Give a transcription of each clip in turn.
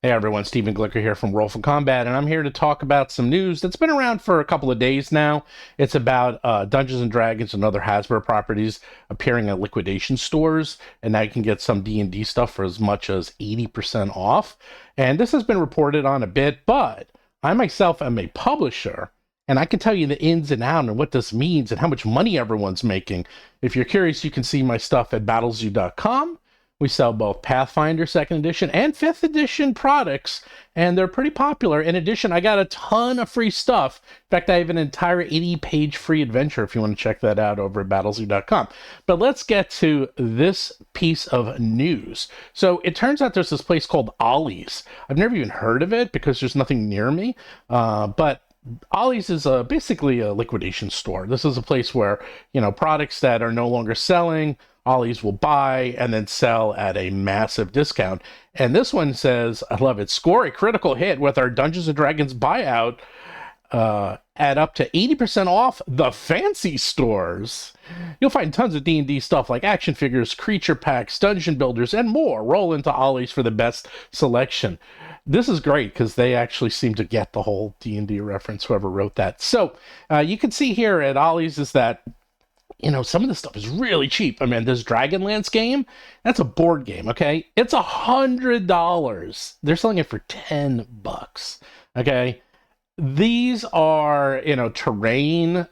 Hey everyone, Stephen Glicker here from Roll for Combat, and I'm here to talk about some news that's been around for a couple of days now. It's about Dungeons and Dragons and other Hasbro properties appearing at liquidation stores, and now you can get some D&D stuff for as much as 80% off. And this has been reported on a bit, but I myself am a publisher, and I can tell you the ins and outs and what this means and how much money everyone's making. If you're curious, you can see my stuff at battlezoo.com. We sell both Pathfinder 2nd Edition and 5th Edition products, and they're pretty popular. In addition, I got a ton of free stuff. In fact, I have an entire 80-page free adventure if you want to check that out over at battlezoo.com. But let's get to this piece of news. So it turns out there's this place called Ollie's. I've never even heard of it because there's nothing near me, but Ollie's is basically a liquidation store. This is a place where, products that are no longer selling, Ollie's will buy and then sell at a massive discount. And this one says, I love it, score a critical hit with our Dungeons & Dragons buyout at up to 80% off the fancy stores. You'll find tons of D&D stuff like action figures, creature packs, dungeon builders, and more. Roll into Ollie's for the best selection. This is great because they actually seem to get the whole D&D reference, whoever wrote that. So you can see here at Ollie's is that some of this stuff is really cheap. I mean, this Dragonlance game, that's a board game, okay? It's $100. They're selling it for $10, okay? These are, terrain,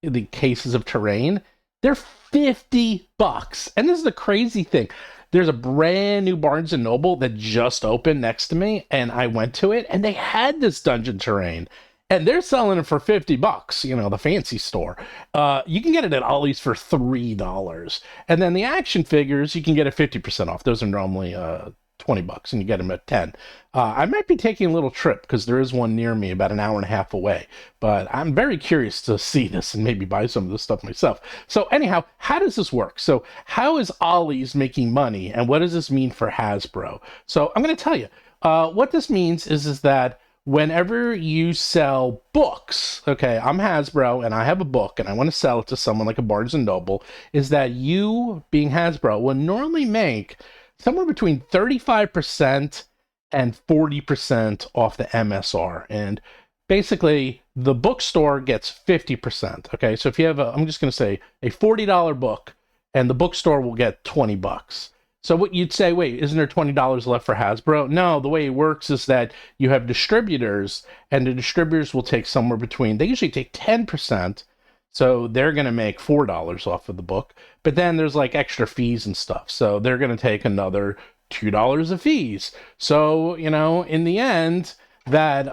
the cases of terrain. They're $50. And this is the crazy thing. There's a brand new Barnes & Noble that just opened next to me, and I went to it, and they had this dungeon terrain. And they're selling it for $50, the fancy store. You can get it at Ollie's for $3. And then the action figures, you can get at 50% off. Those are normally $20, and you get them at 10. I might be taking a little trip because there is one near me about an hour and a half away. But I'm very curious to see this and maybe buy some of this stuff myself. So anyhow, how does this work? So how is Ollie's making money, and what does this mean for Hasbro? So I'm going to tell you. What this means is that whenever you sell books, okay, I'm Hasbro and I have a book and I want to sell it to someone like a Barnes and Noble, is that you, being Hasbro, will normally make somewhere between 35% and 40% off the MSR. And basically, the bookstore gets 50%. Okay, so if you have I'm just going to say a $40 book, and the bookstore will get $20. So what you'd say, wait, isn't there $20 left for Hasbro? No, the way it works is that you have distributors, and the distributors will take somewhere between, they usually take 10%, so they're going to make $4 off of the book, but then there's like extra fees and stuff, so they're going to take another $2 of fees. So, in the end, that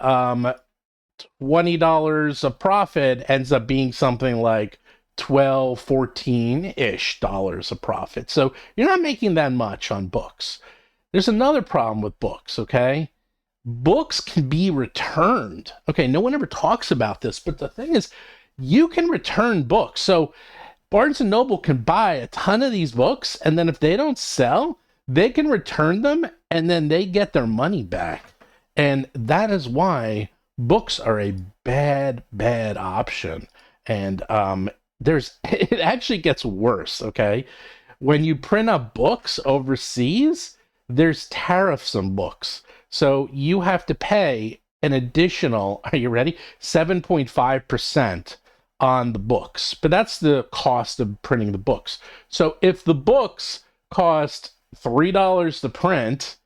$20 of profit ends up being something like 12, 14-ish dollars of profit. So you're not making that much on books. There's another problem with books, okay? Books can be returned. Okay, no one ever talks about this, but the thing is, you can return books. So Barnes & Noble can buy a ton of these books, and then if they don't sell, they can return them, and then they get their money back. And that is why books are a bad, bad option. And it actually gets worse, okay? When you print up books overseas, there's tariffs on books. So you have to pay an additional, are you ready? 7.5% on the books. But that's the cost of printing the books. So if the books cost $3 to print,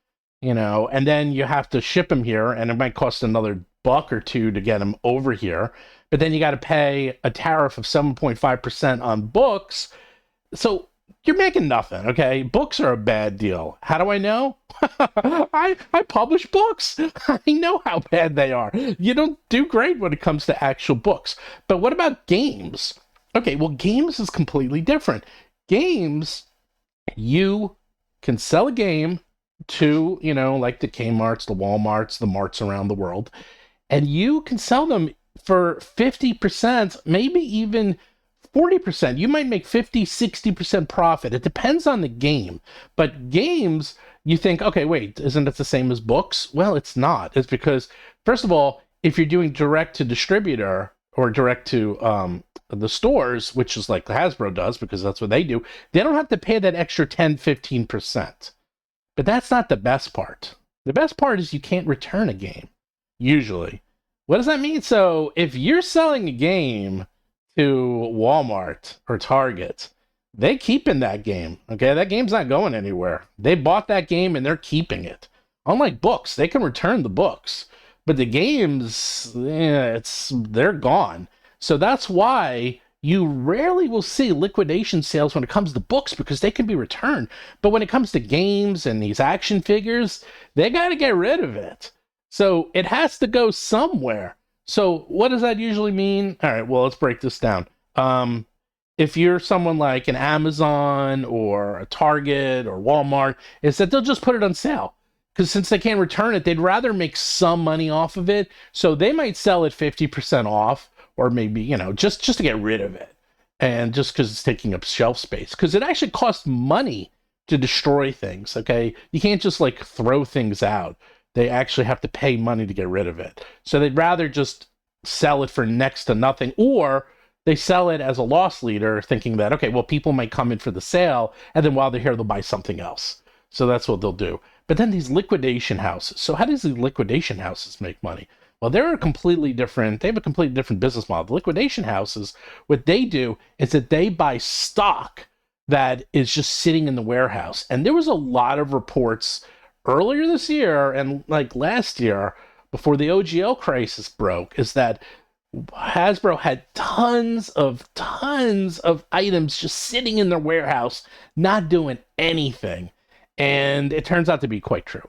and then you have to ship them here, and it might cost another buck or two to get them over here, but then you got to pay a tariff of 7.5% on books. So you're making nothing, okay? Books are a bad deal. How do I know? I publish books. I know how bad they are. You don't do great when it comes to actual books. But what about games? Okay, well, games is completely different. Games, you can sell a game to, like the Kmarts, the Walmarts, the marts around the world, and you can sell them for 50%, maybe even 40%. You might make 50, 60% profit. It depends on the game. But games, you think, okay, wait, isn't it the same as books? Well, it's not. It's because, first of all, if you're doing direct to distributor or direct to the stores, which is like Hasbro does, because that's what they do, they don't have to pay that extra 10, 15%. But that's not the best part. The best part is you can't return a game, usually. What does that mean? So if you're selling a game to Walmart or Target, they keeping that game. Okay, that game's not going anywhere. They bought that game and they're keeping it. Unlike books, they can return the books, but the games, they're gone. So that's why you rarely will see liquidation sales when it comes to books because they can be returned. But when it comes to games and these action figures, they got to get rid of it. So it has to go somewhere. So what does that usually mean? All right, well, let's break this down. If you're someone like an Amazon or a Target or Walmart, is that they'll just put it on sale. Because since they can't return it, they'd rather make some money off of it. So they might sell it 50% off, or maybe, just to get rid of it. And just because it's taking up shelf space. Because it actually costs money to destroy things, okay? You can't just like throw things out. They actually have to pay money to get rid of it. So they'd rather just sell it for next to nothing, or they sell it as a loss leader, thinking that, okay, well, people might come in for the sale, and then while they're here, they'll buy something else. So that's what they'll do. But then these liquidation houses. So how does these liquidation houses make money? Well, they have a completely different business model. The liquidation houses, what they do is that they buy stock that is just sitting in the warehouse. And there was a lot of reports earlier this year and like last year, before the OGL crisis broke, is that Hasbro had tons of items just sitting in their warehouse, not doing anything. And it turns out to be quite true.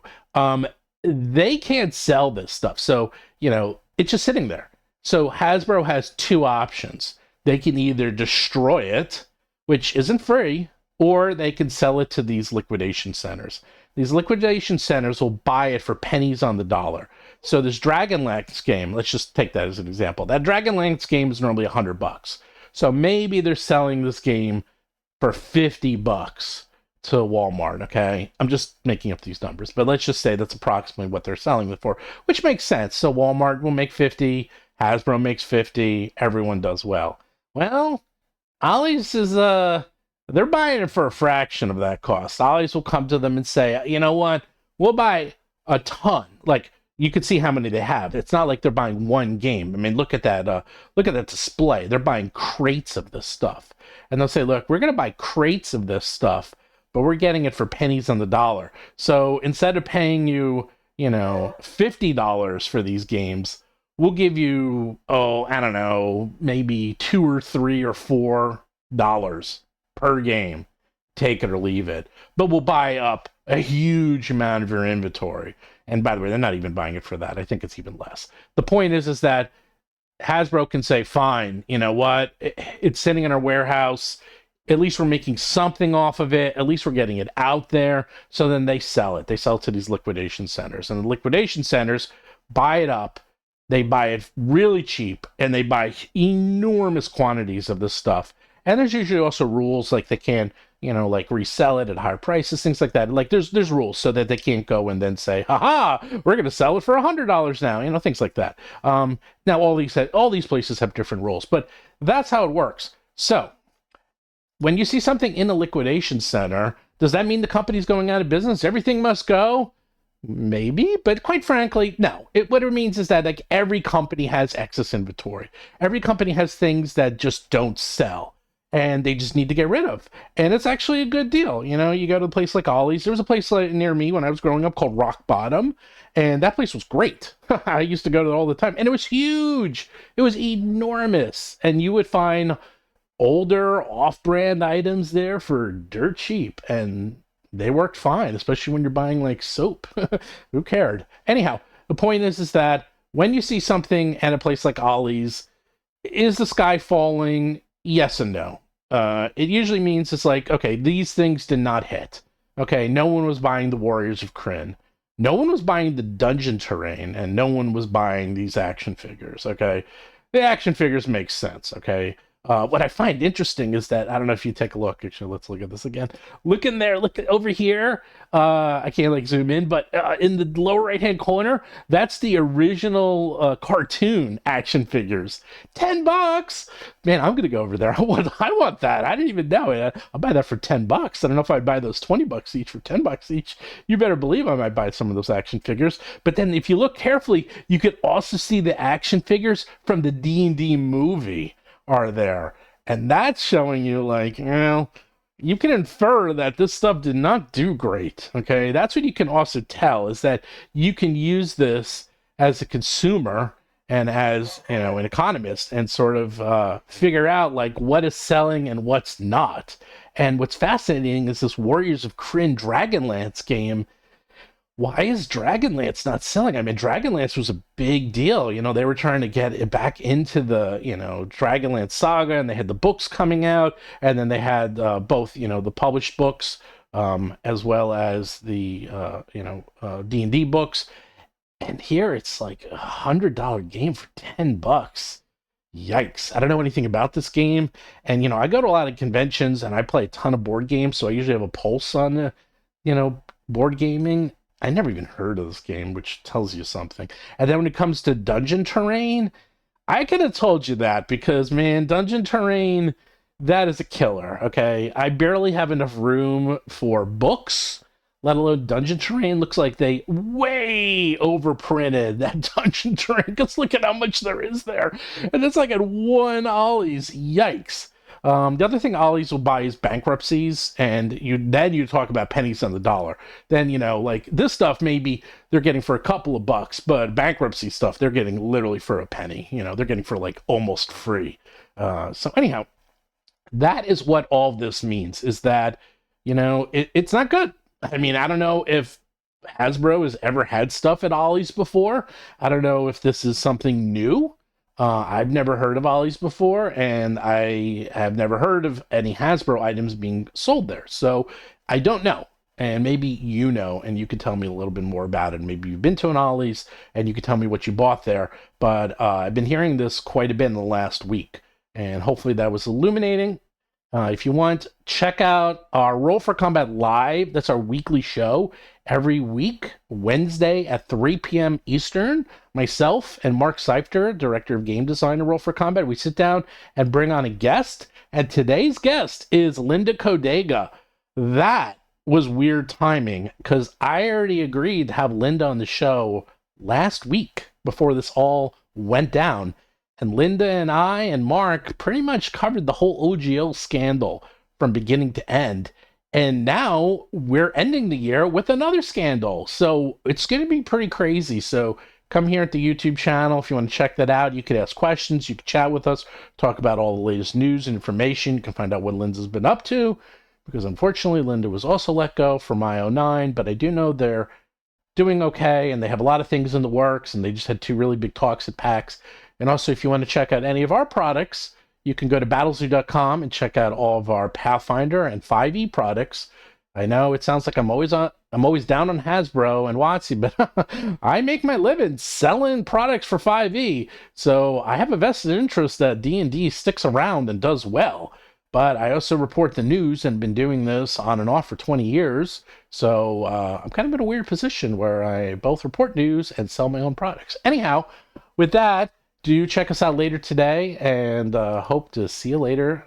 They can't sell this stuff. So, it's just sitting there. So Hasbro has two options. They can either destroy it, which isn't free, or they can sell it to these liquidation centers. These liquidation centers will buy it for pennies on the dollar. So this Dragonlance game, let's just take that as an example. That Dragonlance game is normally $100. So maybe they're selling this game for $50 to Walmart, okay? I'm just making up these numbers, but let's just say that's approximately what they're selling it for, which makes sense. So Walmart will make 50, Hasbro makes 50, everyone does well. Well, Ollie's is they're buying it for a fraction of that cost. Ollie's will come to them and say, you know what? We'll buy a ton. Like, you can see how many they have. It's not like they're buying one game. I mean, look at that display. They're buying crates of this stuff. And they'll say, look, we're going to buy crates of this stuff, but we're getting it for pennies on the dollar. So instead of paying you, $50 for these games, we'll give you, I don't know, maybe $2 or $3 or $4 per game. Take it or leave it. But we'll buy up a huge amount of your inventory. And by the way, they're not even buying it for that. I think it's even less. The point is that Hasbro can say, fine, you know what? It's sitting in our warehouse. At least we're making something off of it. At least we're getting it out there. So then they sell it. They sell it to these liquidation centers. And the liquidation centers buy it up. They buy it really cheap. And they buy enormous quantities of this stuff. And there's usually also rules like they can't, like resell it at higher prices, things like that. Like there's rules so that they can't go and then say, haha, we're going to sell it for $100 now, things like that. Now all these places have different rules, but that's how it works. So when you see something in a liquidation center, does that mean the company's going out of business? Everything must go? Maybe, but quite frankly, no. What it means is that like every company has excess inventory. Every company has things that just don't sell. And they just need to get rid of. And it's actually a good deal. You go to a place like Ollie's. There was a place near me when I was growing up called Rock Bottom. And that place was great. I used to go to it all the time. And it was huge. It was enormous. And you would find older off-brand items there for dirt cheap. And they worked fine, especially when you're buying like soap. Who cared? Anyhow, the point is that when you see something at a place like Ollie's, is the sky falling? Yes and no. It usually means it's like, okay, these things did not hit. Okay, no one was buying the Warriors of Krynn. No one was buying the Dungeon Terrain, and no one was buying these action figures, okay? The action figures make sense, okay? What I find interesting is that I don't know if you take a look. Actually, let's look at this again. Look in there. Look over here. I can't like zoom in, but in the lower right hand corner, that's the original cartoon action figures. $10, man. I'm gonna go over there. I want that. I didn't even know it. I'll buy that for $10. I don't know if I'd buy those $20 each for $10 each. You better believe I might buy some of those action figures. But then if you look carefully, you could also see the action figures from the D&D movie are there. And that's showing you, like, you can infer that this stuff did not do great. Okay. That's what you can also tell is that you can use this as a consumer and as, an economist and sort of figure out like what is selling and what's not. And what's fascinating is this Warriors of Krynn Dragonlance game. Why is Dragonlance not selling? I mean, Dragonlance was a big deal. They were trying to get it back into the, Dragonlance saga, and they had the books coming out, and then they had both, the published books as well as the, D&D books. And here it's like $100 game for $10. Yikes. I don't know anything about this game. And, I go to a lot of conventions, and I play a ton of board games, so I usually have a pulse on the, board gaming. I never even heard of this game, which tells you something. And then when it comes to Dungeon Terrain, I could have told you that because, man, Dungeon Terrain, that is a killer, okay? I barely have enough room for books, let alone Dungeon Terrain. Looks like they way overprinted that Dungeon Terrain because look at how much there is there. And it's like at one Ollie's. Yikes. The other thing Ollie's will buy is bankruptcies, and you talk about pennies on the dollar. Then, like this stuff, maybe they're getting for a couple of bucks, but bankruptcy stuff, they're getting literally for a penny. They're getting for like almost free. So anyhow, that is what all this means is that, it's not good. I mean, I don't know if Hasbro has ever had stuff at Ollie's before. I don't know if this is something new. I've never heard of Ollie's before, and I have never heard of any Hasbro items being sold there. So I don't know. And maybe and you could tell me a little bit more about it. Maybe you've been to an Ollie's and you could tell me what you bought there. But I've been hearing this quite a bit in the last week, and hopefully that was illuminating. If you want, check out our Roll for Combat Live. That's our weekly show every week, Wednesday at 3 p.m. Eastern. Myself and Mark Seifter, Director of Game Design at Roll for Combat, we sit down and bring on a guest. And today's guest is Linda Codega. That was weird timing because I already agreed to have Linda on the show last week before this all went down. And Linda and I and Mark pretty much covered the whole OGO scandal from beginning to end. And now we're ending the year with another scandal. So it's going to be pretty crazy. So come here at the YouTube channel. If you want to check that out, you could ask questions. You can chat with us, talk about all the latest news and information. You can find out what Linda's been up to. Because unfortunately, Linda was also let go from IO9. But I do know they're doing okay. And they have a lot of things in the works. And they just had 2 really big talks at PAX. And also, if you want to check out any of our products, you can go to battlezoo.com and check out all of our Pathfinder and 5e products. I know it sounds like I'm always down on Hasbro and WotC, but I make my living selling products for 5e. So I have a vested interest that D&D sticks around and does well. But I also report the news and been doing this on and off for 20 years. So I'm kind of in a weird position where I both report news and sell my own products. Anyhow, with that, do check us out later today, and hope to see you later